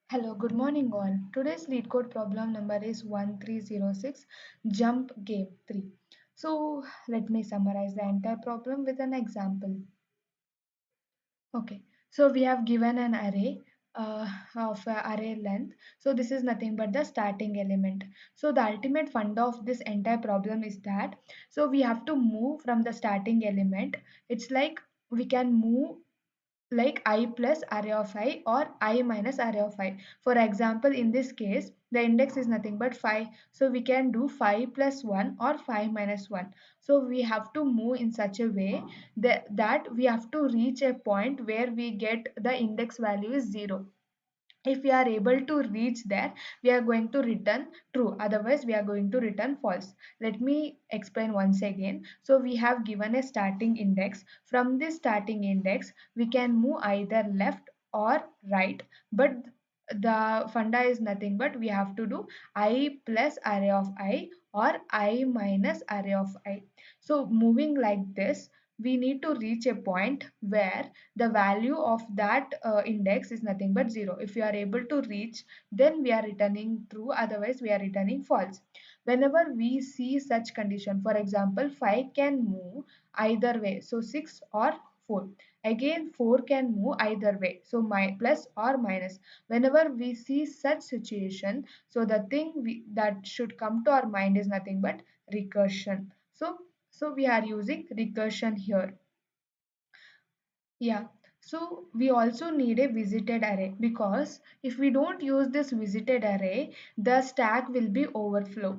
Hello, good morning all. Today's LeetCode problem number is 1306 Jump Game 3. So let me summarize the entire problem with an example. Okay, so we have given an array of array length. So this is nothing but the starting element. So the ultimate fun of this entire problem is that so we have to move from the starting element. It's like we can move like I plus array of I or I minus array of I. For example, in this case, the index is nothing but 5. So we can do 5 plus 1 or 5 minus 1. So we have to move in such a way that we have to reach a point where we get the index value is 0. If we are able to reach there, we are going to return true, otherwise we are going to return false. Let me explain once again. So we have given a starting index. From this starting index we can move either left or right, but the funda is nothing but we have to do I plus array of I or I minus array of I. So moving like this, we need to reach a point where the value of that index is nothing but 0. If we are able to reach, then we are returning true, otherwise we are returning false. Whenever we see such condition, for example 5 can move either way, so 6 or 4. Again 4 can move either way, so my plus or minus. Whenever we see such situation, so the thing that should come to our mind is nothing but recursion. So we are using recursion here. Yeah, so we also need a visited array, because if we don't use this visited array, the stack will be overflow.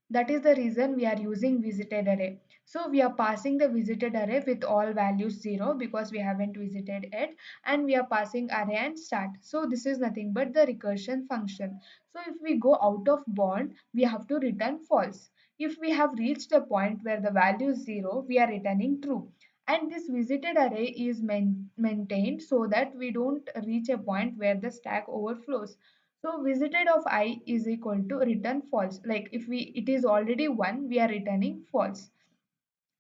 That is the reason we are using visited array. So we are passing the visited array with all values 0 because we haven't visited it, and we are passing array and start. So this is nothing but the recursion function. So if we go out of bound, we have to return false. If we have reached a point where the value is 0, we are returning true. And this visited array is maintained so that we don't reach a point where the stack overflows. So visited of I is equal to return false. Like if we it is already 1, we are returning false.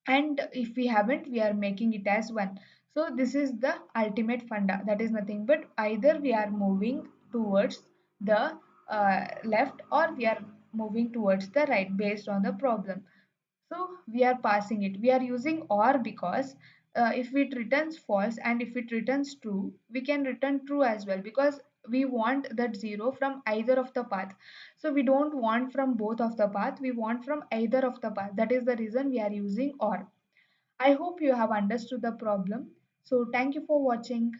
And if we haven't, we are making it as 1. So this is the ultimate funda. That is nothing but either we are moving towards the left or we are moving towards the right based on the problem. So we are passing it. We are using or because if it returns false and if it returns true, we can return true as well, because we want that 0 from either of the path. So we don't want from both of the path, we want from either of the path. That is the reason we are using or. I hope you have understood the problem. So thank you for watching.